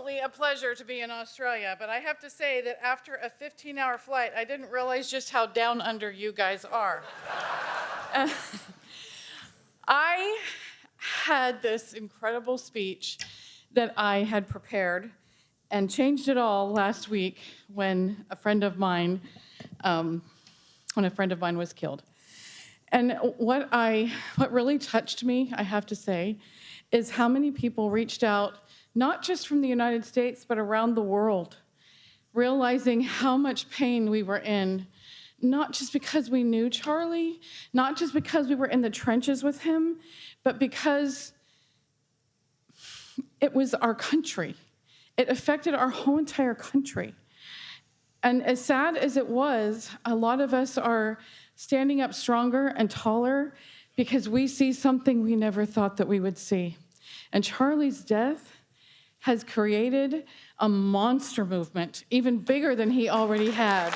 absolutely a pleasure to be in Australia, but I have to say that after a 15-hour flight, I didn't realize just how down under you guys are. I had this incredible speech that I had prepared and changed it all last week when a friend of mine was killed. And what really touched me, I have to say, is how many people reached out, not just from the United States, but around the world, realizing how much pain we were in, not just because we knew Charlie, not just because we were in the trenches with him, but because it was our country. It affected our whole entire country. And as sad as it was, a lot of us are standing up stronger and taller because we see something we never thought that we would see. And Charlie's death has created a monster movement, even bigger than he already had.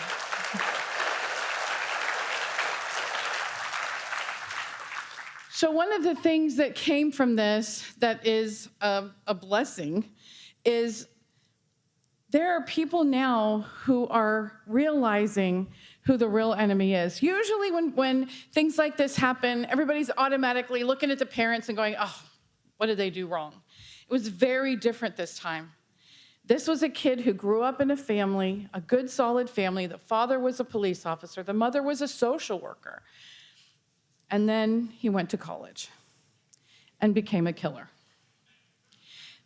So one of the things that came from this that is a blessing is there are people now who are realizing who the real enemy is. Usually when things like this happen, everybody's automatically looking at the parents and going, oh, what did they do wrong? It was very different this time. This was a kid who grew up in a family, a good, solid family. The father was a police officer. The mother was a social worker. And then he went to college and became a killer.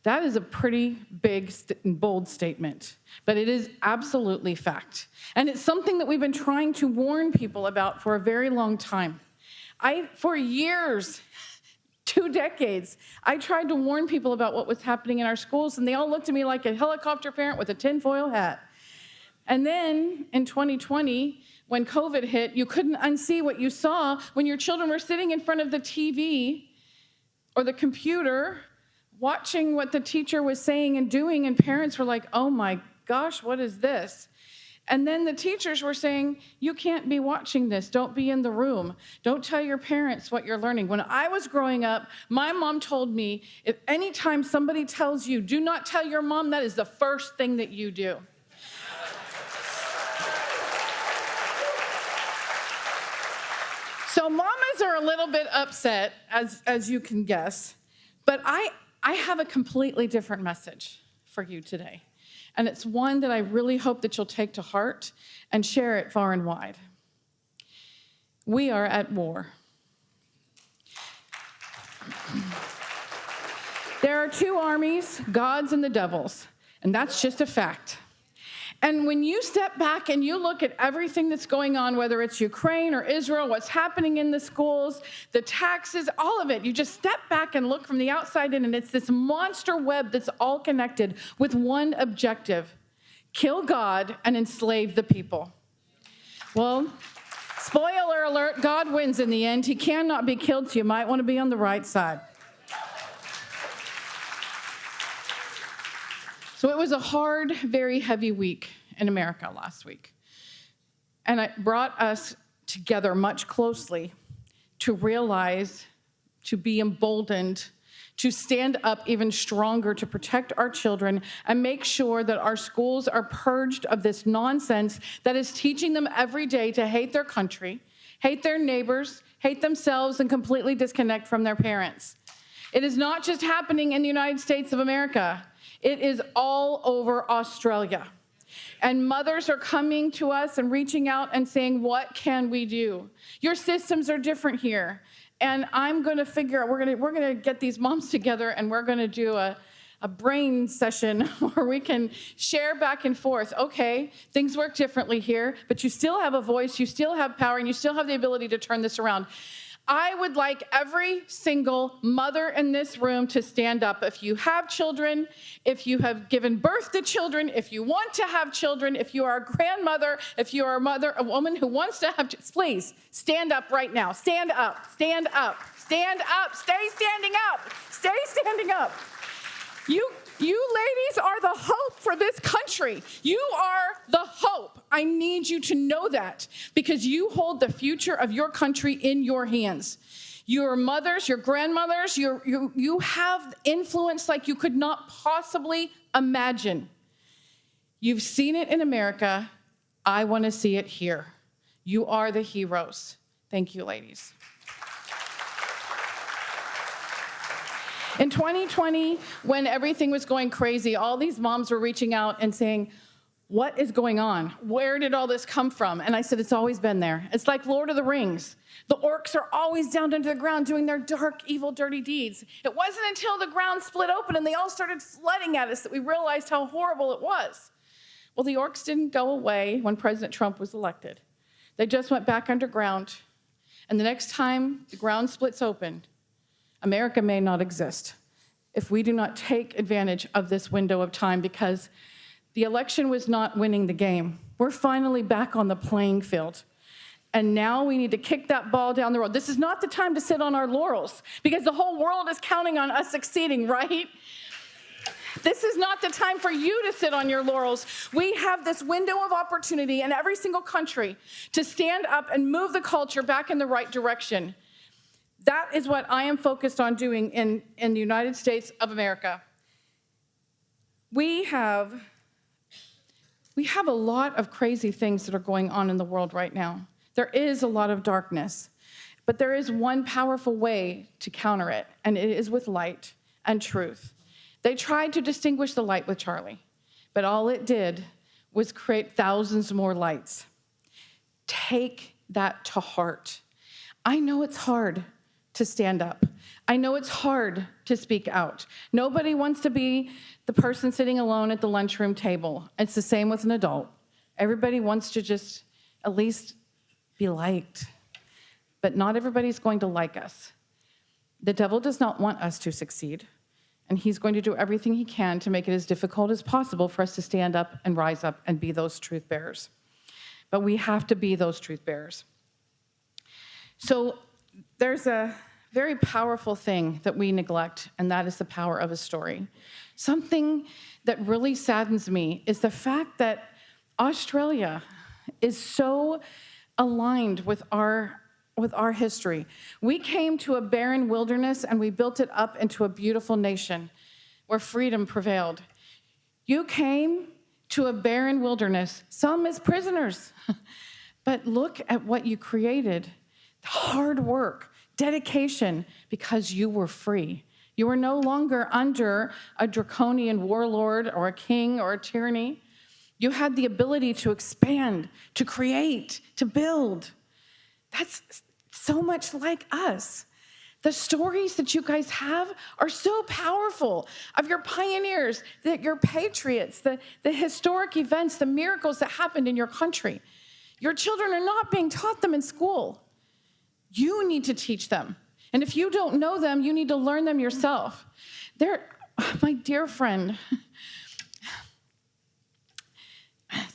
That is a pretty big and bold statement, but it is absolutely fact. And it's something that we've been trying to warn people about for a very long time. For years, 2 decades, I tried to warn people about what was happening in our schools, and they all looked at me like a helicopter parent with a tinfoil hat. And then in 2020, when COVID hit, you couldn't unsee what you saw when your children were sitting in front of the TV or the computer watching what the teacher was saying and doing, and parents were like, oh my gosh, what is this? And then the teachers were saying, you can't be watching this. Don't be in the room. Don't tell your parents what you're learning. When I was growing up, my mom told me, if anytime somebody tells you, do not tell your mom, that is the first thing that you do. So mamas are a little bit upset, as you can guess, but I have a completely different message for you today. And it's one that I really hope that you'll take to heart and share it far and wide. We are at war. There are 2 armies, God's and the devil's, and that's just a fact. And when you step back and you look at everything that's going on, whether it's Ukraine or Israel, what's happening in the schools, the taxes, all of it, you just step back and look from the outside in, and it's this monster web that's all connected with one objective: kill God and enslave the people. Well, spoiler alert, God wins in the end. He cannot be killed, so you might want to be on the right side. So it was a hard, very heavy week in America last week. And it brought us together much closely to realize, to be emboldened, to stand up even stronger to protect our children and make sure that our schools are purged of this nonsense that is teaching them every day to hate their country, hate their neighbors, hate themselves, and completely disconnect from their parents. It is not just happening in the United States of America. It is all over Australia. And mothers are coming to us and reaching out and saying, what can we do? Your systems are different here. And I'm going to figure out, we're going to get these moms together, and we're going to do a brain session where we can share back and forth. Okay, things work differently here, but you still have a voice, you still have power, and you still have the ability to turn this around. I would like every single mother in this room to stand up. If you have children, if you have given birth to children, if you want to have children, if you are a grandmother, if you are a woman who wants to have, please stand up right now. Stand up, stand up, stand up, stay standing up, stay standing up. You ladies are the hope for this country. You are the hope. I need you to know that because you hold the future of your country in your hands. your mothers, your grandmothers, you have influence like you could not possibly imagine. You've seen it in America. I want to see it here. You are the heroes. Thank you, ladies. In 2020, when everything was going crazy, all these moms were reaching out and saying, what is going on? Where did all this come from? And I said, it's always been there. It's like Lord of the Rings. The orcs are always down under the ground doing their dark, evil, dirty deeds. It wasn't until the ground split open and they all started flooding at us that we realized how horrible it was. Well, the orcs didn't go away when President Trump was elected. They just went back underground. And the next time the ground splits open, America may not exist if we do not take advantage of this window of time, because the election was not winning the game. We're finally back on the playing field. And now we need to kick that ball down the road. This is not the time to sit on our laurels, because the whole world is counting on us succeeding, right? This is not the time for you to sit on your laurels. We have this window of opportunity in every single country to stand up and move the culture back in the right direction. That is what I am focused on doing in the United States of America. We have a lot of crazy things that are going on in the world right now. There is a lot of darkness, but there is one powerful way to counter it, and it is with light and truth. They tried to distinguish the light with Charlie, but all it did was create thousands more lights. Take that to heart. I know it's hard to stand up. I know it's hard to speak out. Nobody wants to be the person sitting alone at the lunchroom table. It's the same with an adult. Everybody wants to just at least be liked, but not everybody's going to like us. The devil does not want us to succeed, and he's going to do everything he can to make it as difficult as possible for us to stand up and rise up and be those truth bearers. But we have to be those truth bearers. So there's a very powerful thing that we neglect, and that is the power of a story. Something that really saddens me is the fact that Australia is so aligned with our history. We came to a barren wilderness and we built it up into a beautiful nation where freedom prevailed. You came to a barren wilderness, some as prisoners, but look at what you created. Hard work, dedication, because you were free. You were no longer under a draconian warlord or a king or a tyranny. You had the ability to expand, to create, to build. That's so much like us. The stories that you guys have are so powerful, of your pioneers, your patriots, the historic events, the miracles that happened in your country. Your children are not being taught them in school. You need to teach them. And if you don't know them, you need to learn them yourself. My dear friend,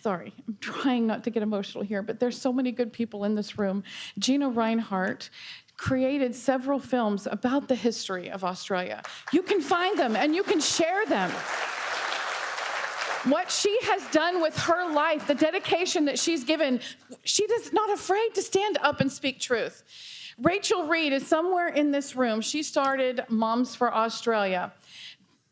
sorry, I'm trying not to get emotional here, but there's so many good people in this room. Gina Reinhardt created several films about the history of Australia. You can find them and you can share them. What she has done with her life, the dedication that she's given, she is not afraid to stand up and speak truth. Rachel Reed is somewhere in this room. She started Moms for Australia.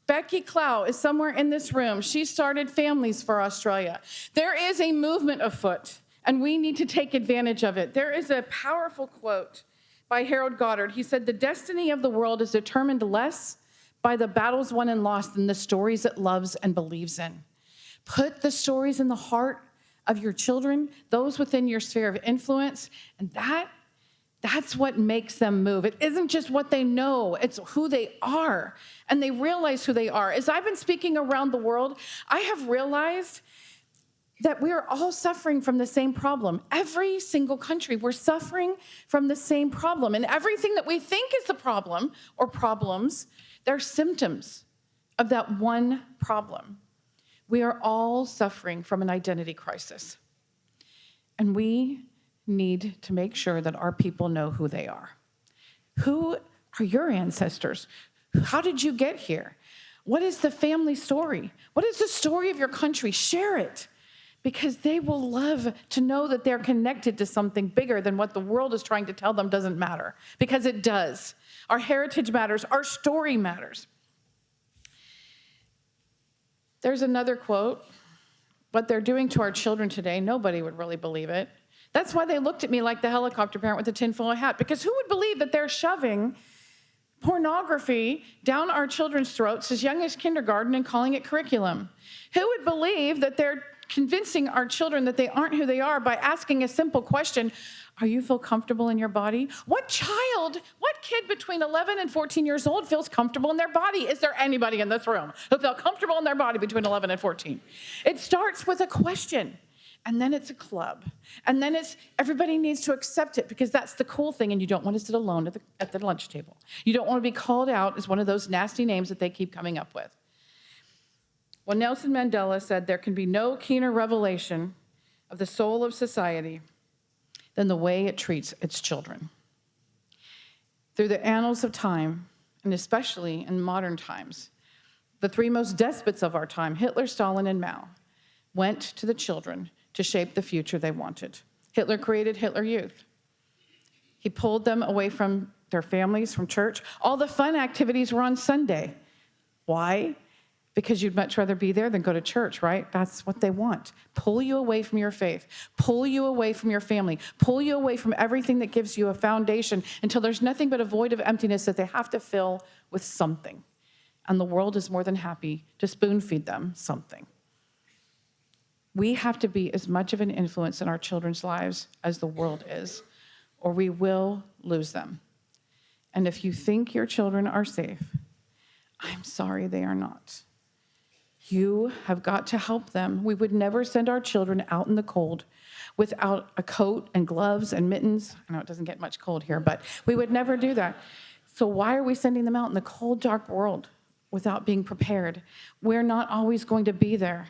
Becky Clow is somewhere in this room. She started Families for Australia. There is a movement afoot, and we need to take advantage of it. There is a powerful quote by Harold Goddard. He said, "The destiny of the world is determined less by the battles won and lost than the stories it loves and believes in." Put the stories in the heart of your children, those within your sphere of influence, and that's what makes them move. It isn't just what they know, it's who they are, and they realize who they are. As I've been speaking around the world, I have realized that we are all suffering from the same problem. Every single country, we're suffering from the same problem, and everything that we think is the problem or problems, they're symptoms of that one problem. We are all suffering from an identity crisis, and we need to make sure that our people know who they are. Who are your ancestors? How did you get here? What is the family story? What is the story of your country? Share it. because they will love to know that they're connected to something bigger than what the world is trying to tell them doesn't matter, because it does. Our heritage matters. Our story matters. There's another quote. What they're doing to our children today, nobody would really believe it. That's why they looked at me like the helicopter parent with the tinfoil hat, because who would believe that they're shoving pornography down our children's throats as young as kindergarten and calling it curriculum? Who would believe that they're convincing our children that they aren't who they are by asking a simple question, are you feel comfortable in your body? What kid between 11 and 14 years old feels comfortable in their body? Is there anybody in this room who feels comfortable in their body between 11 and 14? It starts with a question, and then it's a club, and then it's everybody needs to accept it because that's the cool thing, and you don't want to sit alone at the lunch table. You don't want to be called out as one of those nasty names that they keep coming up with. Well, Nelson Mandela said there can be no keener revelation of the soul of society than the way it treats its children. Through the annals of time, and especially in modern times, the three most despots of our time, Hitler, Stalin, and Mao, went to the children to shape the future they wanted. Hitler created Hitler Youth. He pulled them away from their families, from church. All the fun activities were on Sunday. Why? Because you'd much rather be there than go to church, right? That's what they want. Pull you away from your faith. Pull you away from your family. Pull you away from everything that gives you a foundation until there's nothing but a void of emptiness that they have to fill with something. And the world is more than happy to spoon feed them something. We have to be as much of an influence in our children's lives as the world is, or we will lose them. And if you think your children are safe, I'm sorry they are not. You have got to help them. We would never send our children out in the cold without a coat and gloves and mittens. I know it doesn't get much cold here, but we would never do that. So why are we sending them out in the cold, dark world without being prepared? We're not always going to be there.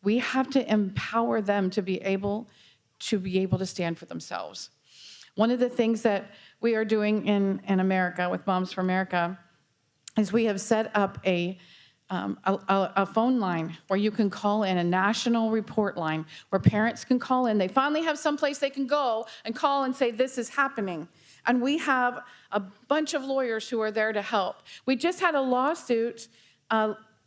We have to empower them to be able to stand for themselves. One of the things that we are doing in America with Moms for America is we have set up a phone line where you can call in, a national report line where parents can call in. They finally have someplace they can go and call and say, this is happening. And we have a bunch of lawyers who are there to help. We just had a lawsuit.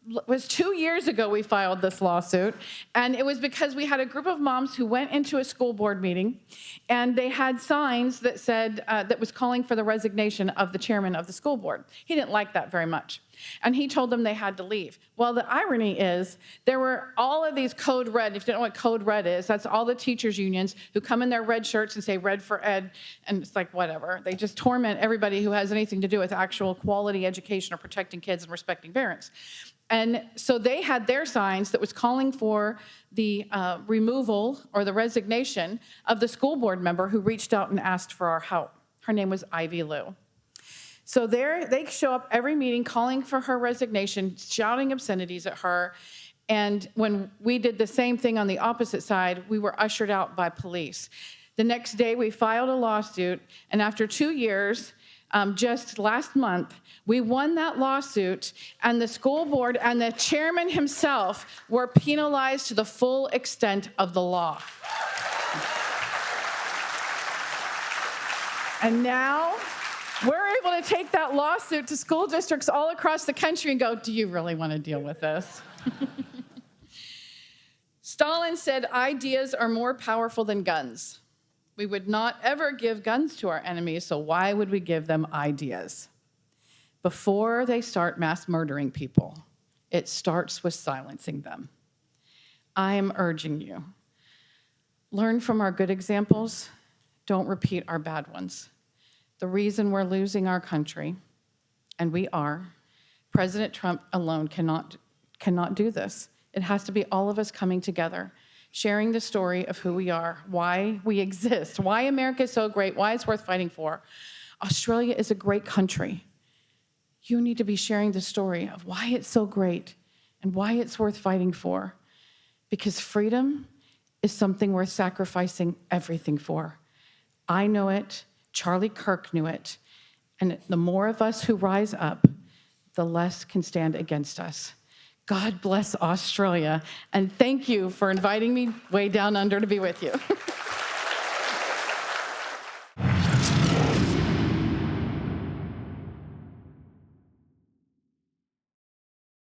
It was 2 years ago we filed this lawsuit, and it was because we had a group of moms who went into a school board meeting, and they had signs that said, that was calling for the resignation of the chairman of the school board. He didn't like that very much, and he told them they had to leave. Well, the irony is there were all of these Code Red. If you don't know what Code Red is, that's all the teachers' unions who come in their red shirts and say Red for Ed, and it's like whatever. They just torment everybody who has anything to do with actual quality education or protecting kids and respecting parents. And so they had their signs that was calling for the removal or the resignation of the school board member who reached out and asked for our help. Her name was Ivy Lou. So they show up every meeting calling for her resignation, shouting obscenities at her. And when we did the same thing on the opposite side, we were ushered out by police. The next day, we filed a lawsuit, and after 2 years, just last month, we won that lawsuit, and the school board and the chairman himself were penalized to the full extent of the law. And now we're able to take that lawsuit to school districts all across the country and go, do you really want to deal with this? Stalin said, ideas are more powerful than guns. We would not ever give guns to our enemies, so why would we give them ideas? Before they start mass murdering people, it starts with silencing them. I am urging you, learn from our good examples, don't repeat our bad ones. The reason we're losing our country, and we are, President Trump alone cannot do this. It has to be all of us coming together, sharing the story of who we are, why we exist, why America is so great, why it's worth fighting for. Australia is a great country. You need to be sharing the story of why it's so great and why it's worth fighting for. Because freedom is something worth sacrificing everything for. I know it, Charlie Kirk knew it, and the more of us who rise up, the less can stand against us. God bless Australia. And thank you for inviting me way down under to be with you.